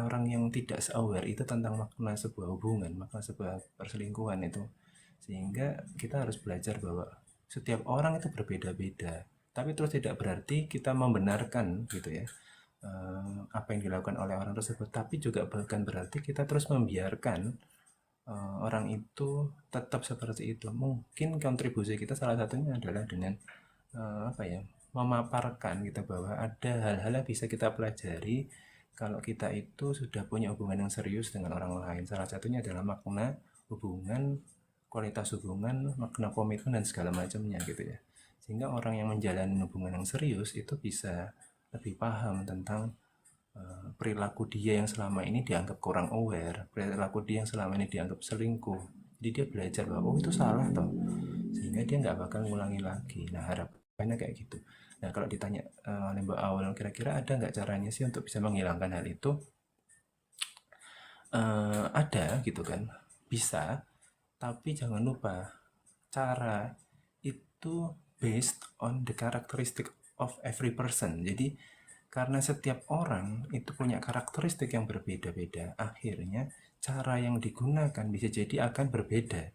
orang yang tidak se-aware itu tentang makna sebuah hubungan, makna sebuah perselingkuhan itu. Sehingga kita harus belajar bahwa setiap orang itu berbeda-beda. Tapi terus tidak berarti kita membenarkan gitu ya apa yang dilakukan oleh orang tersebut. Tapi juga bahkan berarti kita terus membiarkan orang itu tetap seperti itu. Mungkin kontribusi kita salah satunya adalah dengan apa ya, memaparkan gitu bahwa ada hal-hal yang bisa kita pelajari kalau kita itu sudah punya hubungan yang serius dengan orang lain. Salah satunya adalah makna hubungan, kualitas hubungan, makna komitmen dan segala macamnya gitu ya. Sehingga orang yang menjalani hubungan yang serius itu bisa lebih paham tentang perilaku dia yang selama ini dianggap kurang aware, perilaku dia yang selama ini dianggap selingkuh. Jadi dia belajar bahwa oh itu salah toh, sehingga dia nggak bakal ngulangi lagi. Nah harapannya kayak gitu. Nah kalau ditanya oleh Mbak Awal, kira-kira ada nggak caranya sih untuk bisa menghilangkan hal itu? Ada gitu kan, bisa. Tapi jangan lupa cara itu based on the characteristic of every person. Jadi karena setiap orang itu punya karakteristik yang berbeda-beda, akhirnya cara yang digunakan bisa jadi akan berbeda.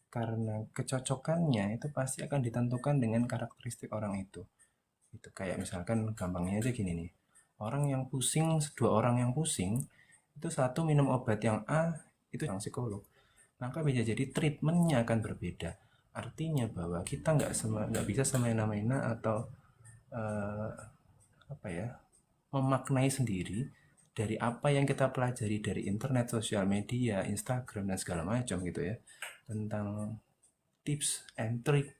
Karena kecocokannya itu pasti akan ditentukan dengan karakteristik orang itu. Itu kayak misalkan gampangnya aja gini nih. Orang yang pusing, dua orang yang pusing, itu satu minum obat yang A, itu yang psikolog. Maka bisa jadi treatmentnya akan berbeda. Artinya bahwa kita nggak bisa semena-mena atau eh, apa ya, memaknai sendiri dari apa yang kita pelajari dari internet, sosial media, Instagram dan segala macam gitu ya, tentang tips and trick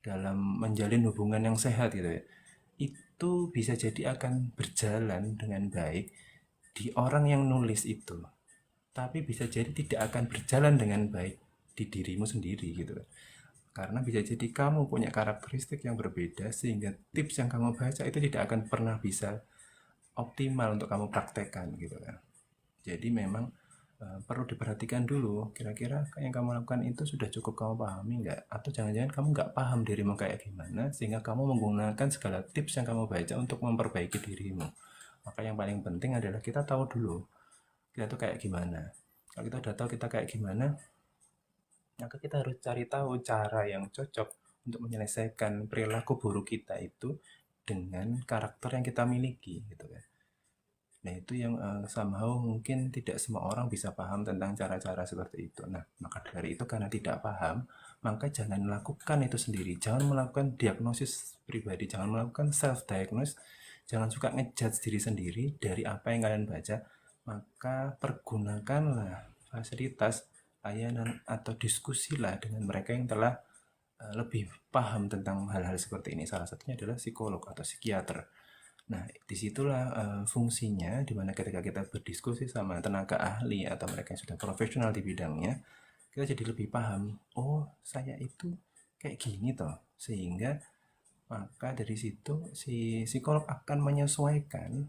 dalam menjalin hubungan yang sehat gitu ya. Itu bisa jadi akan berjalan dengan baik di orang yang nulis itu, tapi bisa jadi tidak akan berjalan dengan baik di dirimu sendiri gitu kan. Karena bisa jadi kamu punya karakteristik yang berbeda sehingga tips yang kamu baca itu tidak akan pernah bisa optimal untuk kamu praktekkan gitu kan. Jadi memang perlu diperhatikan dulu kira-kira yang kamu lakukan itu sudah cukup kamu pahami nggak, atau jangan-jangan kamu nggak paham dirimu kayak gimana sehingga kamu menggunakan segala tips yang kamu baca untuk memperbaiki dirimu. Maka yang paling penting adalah kita tahu dulu kita tuh kayak gimana. Kalau kita udah tahu kita kayak gimana, maka kita harus cari tahu cara yang cocok untuk menyelesaikan perilaku buruk kita itu dengan karakter yang kita miliki gitu kan. Nah itu yang somehow mungkin tidak semua orang bisa paham tentang cara-cara seperti itu. Nah maka dari itu karena tidak paham, maka jangan melakukan itu sendiri. Jangan melakukan diagnosis pribadi, jangan melakukan self-diagnose, jangan suka ngejudge diri sendiri dari apa yang kalian baca. Maka pergunakanlah fasilitas layanan atau diskusilah dengan mereka yang telah lebih paham tentang hal-hal seperti ini. Salah satunya adalah psikolog atau psikiater. Nah, disitulah fungsinya, dimana ketika kita berdiskusi sama tenaga ahli atau mereka yang sudah profesional di bidangnya, kita jadi lebih paham, oh saya itu kayak gini toh. Sehingga maka dari situ si psikolog akan menyesuaikan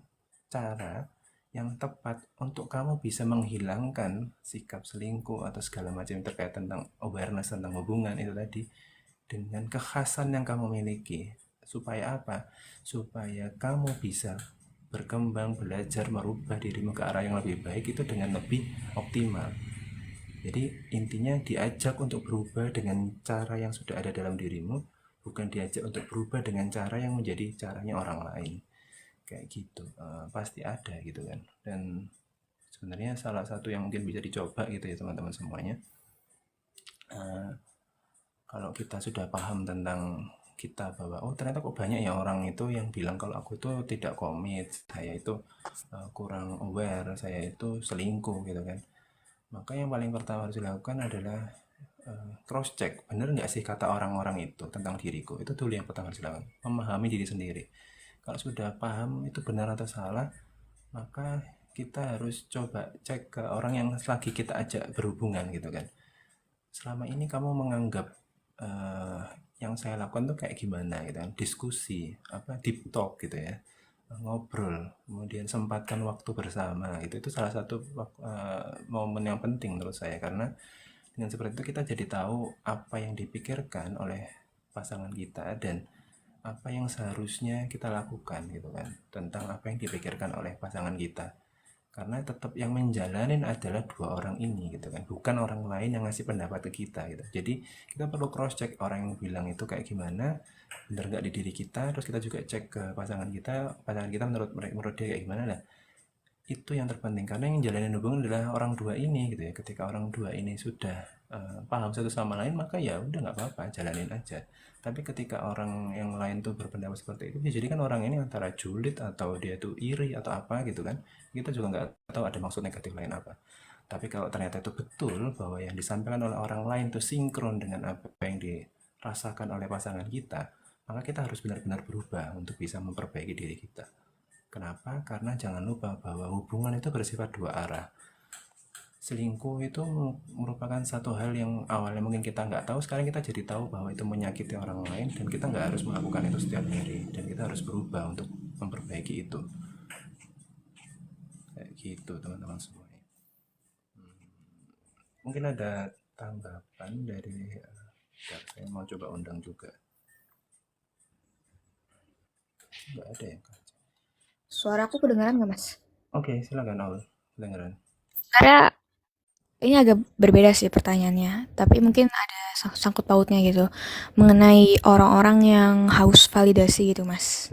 cara yang tepat untuk kamu bisa menghilangkan sikap selingkuh atau segala macam terkait tentang awareness tentang hubungan itu tadi dengan kekhasan yang kamu miliki. Supaya apa? Supaya kamu bisa berkembang, belajar, merubah dirimu ke arah yang lebih baik itu dengan lebih optimal. Jadi intinya diajak untuk berubah dengan cara yang sudah ada dalam dirimu, bukan diajak untuk berubah dengan cara yang menjadi caranya orang lain. Kayak gitu. Pasti ada gitu kan. Dan sebenarnya salah satu yang mungkin bisa dicoba gitu ya teman-teman semuanya. Kalau kita sudah paham tentang kita bahwa oh ternyata kok banyak ya orang itu yang bilang kalau aku itu tidak komit, saya itu kurang aware, saya itu selingkuh gitu kan. Maka yang paling pertama harus dilakukan adalah cross check, bener nggak sih kata orang-orang itu tentang diriku. Itu dulu yang pertama harus dilakukan, memahami diri sendiri. Kalau sudah paham itu benar atau salah, maka kita harus coba cek ke orang yang lagi kita ajak berhubungan gitu kan. Selama ini kamu menganggap uh, yang saya lakukan tuh kayak gimana gitu kan, diskusi apa deep talk gitu ya, ngobrol, kemudian sempatkan waktu bersama gitu. Itu salah satu momen yang penting menurut saya, karena dengan seperti itu kita jadi tahu apa yang dipikirkan oleh pasangan kita dan apa yang seharusnya kita lakukan gitu kan, tentang apa yang dipikirkan oleh pasangan kita. Karena tetap yang menjalanin adalah dua orang ini gitu kan, bukan orang lain yang ngasih pendapat ke kita gitu. Jadi kita perlu cross check orang yang bilang itu kayak gimana, bener nggak di diri kita, terus kita juga cek ke pasangan kita menurut dia kayak gimana lah. Itu yang terpenting, karena yang jalanin hubungan adalah orang dua ini gitu ya. Ketika orang dua ini sudah paham satu sama lain, maka ya udah nggak apa-apa, jalanin aja. Tapi ketika orang yang lain tuh berpendapat seperti itu, ya jadi kan orang ini antara julid atau dia tuh iri atau apa gitu kan, kita juga nggak tahu ada maksud negatif lain apa. Tapi kalau ternyata itu betul bahwa yang disampaikan oleh orang lain tuh sinkron dengan apa yang dirasakan oleh pasangan kita, maka kita harus benar-benar berubah untuk bisa memperbaiki diri kita. Kenapa? Karena jangan lupa bahwa hubungan itu bersifat dua arah. Selingkuh itu merupakan satu hal yang awalnya mungkin kita nggak tahu, sekarang kita jadi tahu bahwa itu menyakiti orang lain, dan kita nggak harus melakukan itu setiap hari, dan kita harus berubah untuk memperbaiki itu. Kayak gitu teman-teman semuanya. Mungkin ada tanggapan dari saya mau coba undang juga. Nggak ada ya? Suara aku kedengaran nggak, Mas? Oke, silakan Aul. Kedengeran. Karena ini agak berbeda sih pertanyaannya, tapi mungkin ada sangkut pautnya gitu mengenai orang-orang yang haus validasi gitu, Mas.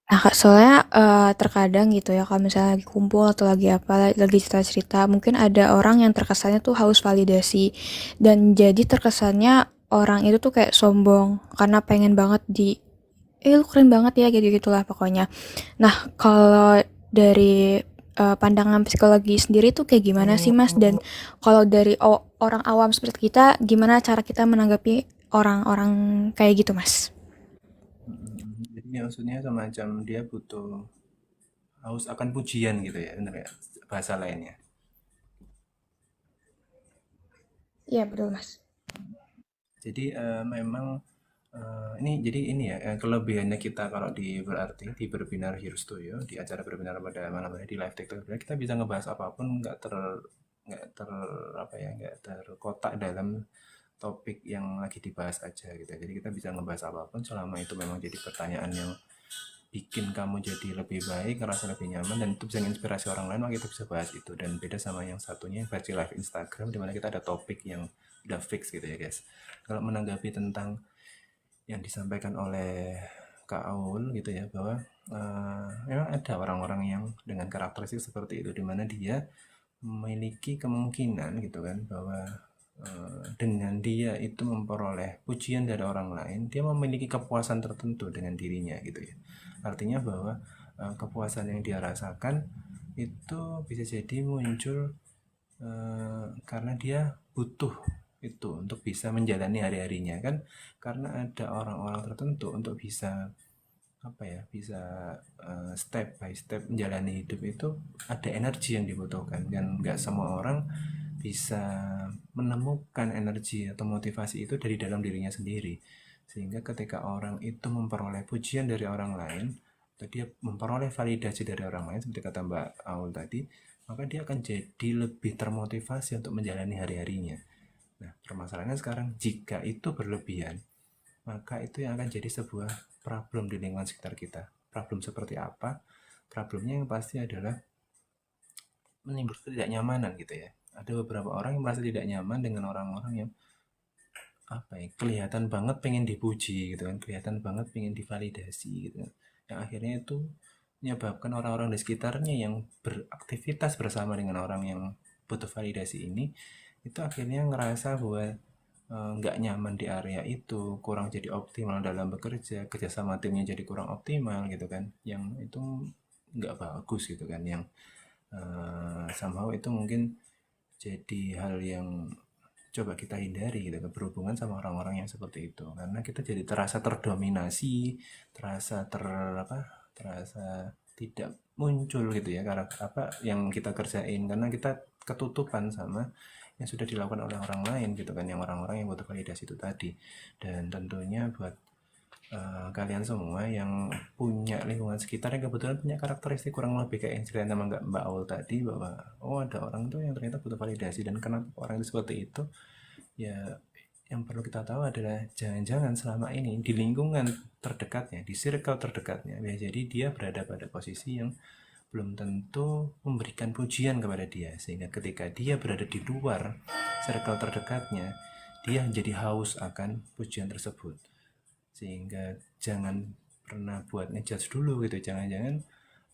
Nah, soalnya terkadang gitu ya, kalau misalnya lagi kumpul atau lagi apa, lagi cerita-cerita, mungkin ada orang yang terkesannya tuh haus validasi dan jadi terkesannya orang itu tuh kayak sombong karena pengen banget lu keren banget ya gitu gitulah pokoknya. Nah, kalau dari pandangan psikologi sendiri tuh kayak gimana sih, Mas? Dan kalau dari orang awam seperti kita, gimana cara kita menanggapi orang-orang kayak gitu, Mas? Jadi maksudnya semacam dia butuh haus akan pujian gitu ya, benar ya, bahasa lainnya. Iya, betul, Mas. Jadi memang ini jadi ini ya, kelebihannya kita kalau berarti di Berbinar Heroes Studio, di acara Berbinar pada malam hari di live TikTok, kita bisa ngebahas apapun, nggak ter apa ya, nggak terkotak dalam topik yang lagi dibahas aja gitu. Jadi kita bisa ngebahas apapun selama itu memang jadi pertanyaan yang bikin kamu jadi lebih baik, ngerasa lebih nyaman, dan itu bisa menginspirasi orang lain, maka kita bisa bahas itu. Dan beda sama yang satunya, versi live Instagram, dimana kita ada topik yang udah fix gitu ya guys. Kalau menanggapi tentang yang disampaikan oleh Kak Aul gitu ya, bahwa memang ada orang-orang yang dengan karakteristik seperti itu, dimana dia memiliki kemungkinan gitu kan, bahwa dengan dia itu memperoleh pujian dari orang lain, dia memiliki kepuasan tertentu dengan dirinya gitu ya. Artinya bahwa kepuasan yang dia rasakan itu bisa jadi muncul karena dia butuh itu untuk bisa menjalani hari-harinya kan, karena ada orang-orang tertentu untuk bisa apa ya, bisa step by step menjalani hidup itu ada energi yang dibutuhkan, dan nggak semua orang bisa menemukan energi atau motivasi itu dari dalam dirinya sendiri. Sehingga ketika orang itu memperoleh pujian dari orang lain, atau dia memperoleh validasi dari orang lain seperti kata Mbak Aul tadi, maka dia akan jadi lebih termotivasi untuk menjalani hari-harinya. Nah, permasalahannya sekarang, jika itu berlebihan, maka itu yang akan jadi sebuah problem di lingkungan sekitar kita. Problem seperti apa? Problemnya yang pasti adalah menimbulkan ketidaknyamanan gitu ya. Ada beberapa orang yang merasa tidak nyaman dengan orang-orang yang apa ya, kelihatan banget pengen dipuji gitu kan, kelihatan banget pengen divalidasi gitu kan. Yang akhirnya itu menyebabkan orang-orang di sekitarnya yang beraktivitas bersama dengan orang yang butuh validasi ini, itu akhirnya ngerasa bahwa nggak nyaman di area itu, kurang jadi optimal dalam bekerja, kerjasama timnya jadi kurang optimal gitu kan, yang itu nggak bagus gitu kan, yang somehow itu mungkin jadi hal yang coba kita hindari gitu, berhubungan sama orang-orang yang seperti itu, karena kita jadi terasa terdominasi, terasa terasa tidak muncul gitu ya, karena apa yang kita kerjain, karena kita ketutupan sama yang sudah dilakukan oleh orang lain gitu kan, yang orang-orang yang butuh validasi itu tadi. Dan tentunya buat kalian semua yang punya lingkungan sekitar yang kebetulan punya karakteristik kurang lebih kayak yang cerita sama Mbak Aul tadi, bahwa oh ada orang tuh yang ternyata butuh validasi, dan kenapa orang itu seperti itu, ya yang perlu kita tahu adalah jangan-jangan selama ini di lingkungan terdekatnya, di circle terdekatnya, bisa jadi dia berada pada posisi yang belum tentu memberikan pujian kepada dia, sehingga ketika dia berada di luar circle terdekatnya, dia menjadi haus akan pujian tersebut. Sehingga jangan pernah buat ngejudge dulu gitu, jangan-jangan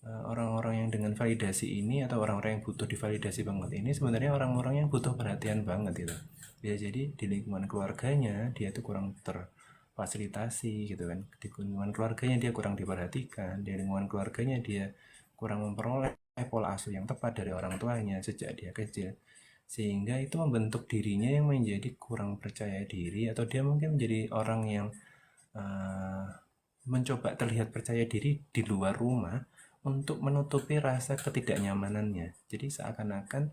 orang-orang yang dengan validasi ini atau orang-orang yang butuh divalidasi banget ini sebenarnya orang-orang yang butuh perhatian banget gitu. Bisa jadi di lingkungan keluarganya dia tuh kurang terfasilitasi gitu kan, di lingkungan keluarganya dia kurang diperhatikan, di lingkungan keluarganya dia kurang memperoleh pola asuh yang tepat dari orang tuanya sejak dia kecil, sehingga itu membentuk dirinya yang menjadi kurang percaya diri, atau dia mungkin menjadi orang yang uh, mencoba terlihat percaya diri di luar rumah untuk menutupi rasa ketidaknyamanannya. Jadi seakan-akan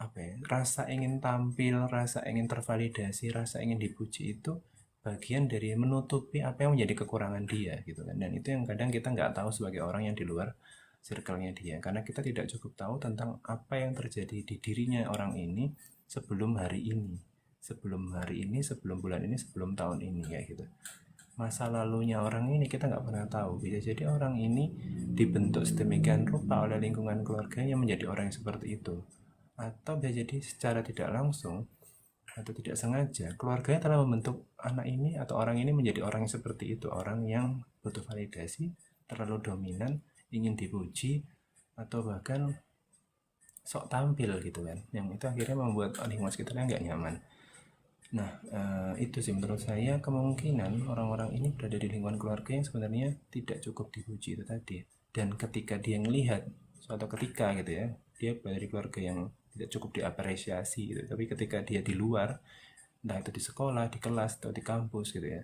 apa ya, rasa ingin tampil, rasa ingin tervalidasi, rasa ingin dipuji itu bagian dari menutupi apa yang menjadi kekurangan dia gitu kan. Dan itu yang kadang kita nggak tahu sebagai orang yang di luar circle-nya dia, karena kita tidak cukup tahu tentang apa yang terjadi di dirinya orang ini sebelum hari ini, sebelum bulan ini, sebelum tahun ini kayak gitu. Masa lalunya orang ini kita nggak pernah tahu. Bisa jadi orang ini dibentuk sedemikian rupa oleh lingkungan keluarganya menjadi orang yang seperti itu, atau bisa jadi secara tidak langsung atau tidak sengaja keluarganya telah membentuk anak ini atau orang ini menjadi orang yang seperti itu, orang yang butuh validasi, terlalu dominan, ingin dipuji, atau bahkan sok tampil gitu kan, yang itu akhirnya membuat lingkungan sekitarnya nggak nyaman. Nah, itu sih menurut saya kemungkinan orang-orang ini berada di lingkungan keluarga yang sebenarnya tidak cukup dipuji itu tadi. Dan ketika dia melihat suatu ketika gitu ya, dia berada di keluarga yang tidak cukup diapresiasi gitu. Tapi ketika dia di luar, entah itu di sekolah, di kelas, atau di kampus gitu ya,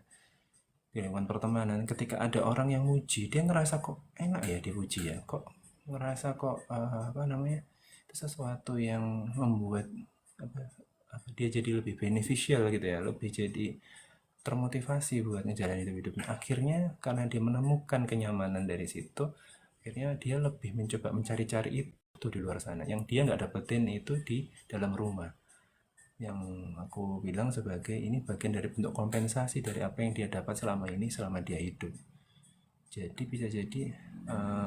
di lingkungan pertemanan, ketika ada orang yang muji, dia ngerasa kok enak ya dipuji ya, kok ngerasa kok apa namanya, itu sesuatu yang membuat apa, dia jadi lebih beneficial gitu ya, lebih jadi termotivasi buat ngejalanin hidupnya. Akhirnya karena dia menemukan kenyamanan dari situ, akhirnya dia lebih mencoba mencari-cari itu di luar sana, yang dia nggak dapetin itu di dalam rumah. Yang aku bilang sebagai ini bagian dari bentuk kompensasi dari apa yang dia dapat selama ini, selama dia hidup. Jadi bisa jadi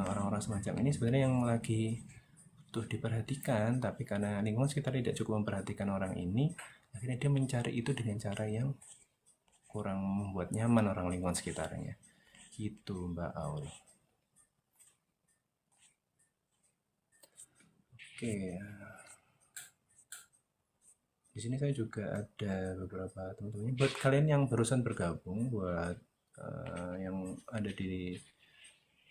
orang-orang semacam ini sebenarnya yang lagi butuh diperhatikan, tapi karena lingkungan sekitar tidak cukup memperhatikan orang ini, akhirnya dia mencari itu dengan cara yang kurang membuat nyaman orang lingkungan sekitarnya. Gitu Mbak Aul. Oke, di sini saya juga ada beberapa teman-teman. Buat kalian yang barusan bergabung, buat yang ada di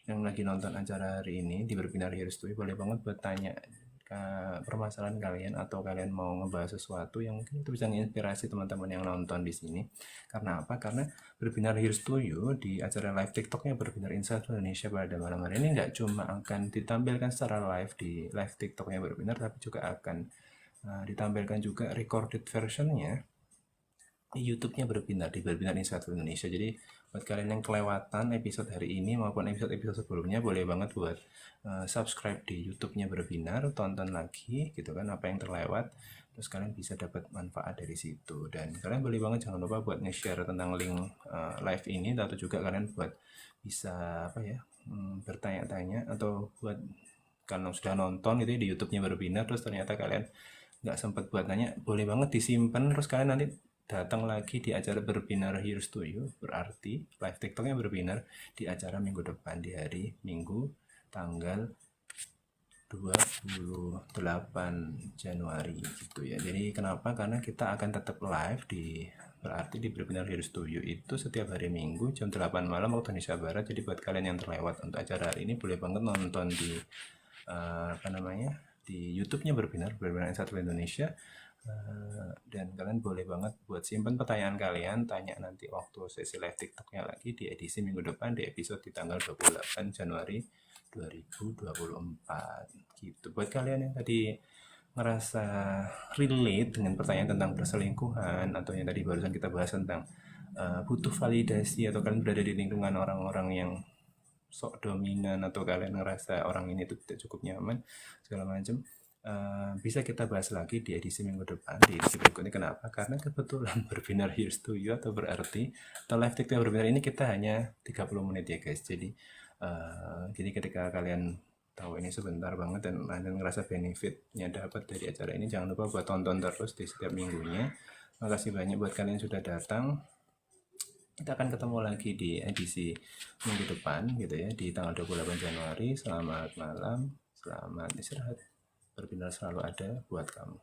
yang lagi nonton acara hari ini di Berbinar Heroes Tuh, boleh banget buat tanya ke permasalahan kalian, atau kalian mau ngebahas sesuatu yang mungkin itu bisa menginspirasi teman-teman yang nonton di sini. Karena apa? Karena Berbinar Heroes to You di acara live TikToknya Berbinar Insight Indonesia pada malam hari ini nggak cuma akan ditampilkan secara live di live TikToknya Berbinar, tapi juga akan ditampilkan juga recorded versionnya di YouTube-nya Berbinar, di Berbinar Insight Indonesia. Jadi buat kalian yang kelewatan episode hari ini maupun episode-episode sebelumnya, boleh banget buat subscribe di YouTube-nya Berbinar, tonton lagi gitu kan apa yang terlewat, terus kalian bisa dapat manfaat dari situ. Dan kalian boleh banget jangan lupa buat nge-share tentang link live ini, atau juga kalian buat bisa apa ya, bertanya-tanya, atau buat kalau sudah nonton itu di YouTube-nya Berbinar terus ternyata kalian nggak sempat buat nanya, boleh banget disimpan, terus kalian nanti datang lagi di acara Berbinar Heroes to You, berarti live TikToknya Berbinar di acara minggu depan di hari Minggu tanggal 28 Januari gitu ya. Jadi kenapa? Karena kita akan tetap live berarti di Berbinar Heroes to You itu setiap hari Minggu jam 8 malam waktu Indonesia Barat. Jadi buat kalian yang terlewat untuk acara hari ini, boleh banget nonton di apa namanya, di YouTube-nya Berbinar Insight Indonesia. Dan kalian boleh banget buat simpan pertanyaan kalian, tanya nanti waktu sesi live TikToknya lagi di edisi minggu depan, di episode di tanggal 28 Januari 2024 gitu. Buat kalian yang tadi ngerasa relate dengan pertanyaan tentang perselingkuhan, atau yang tadi barusan kita bahas tentang butuh validasi, atau kalian berada di lingkungan orang-orang yang sok dominan, atau kalian ngerasa orang ini tuh tidak cukup nyaman segala macam, bisa kita bahas lagi di edisi minggu depan, di edisi berikutnya. Kenapa? Karena kebetulan berbinar Here's to You atau berarti atau live TikTok berbinar ini kita hanya 30 menit ya guys. Jadi ketika kalian tahu ini sebentar banget dan kalian ngerasa benefitnya dapat dari acara ini, jangan lupa buat tonton terus di setiap minggunya. Makasih banyak buat kalian yang sudah datang. Kita akan ketemu lagi di edisi minggu depan gitu ya, di tanggal 28 Januari. Selamat malam, selamat istirahat. Berbinar selalu ada buat kamu.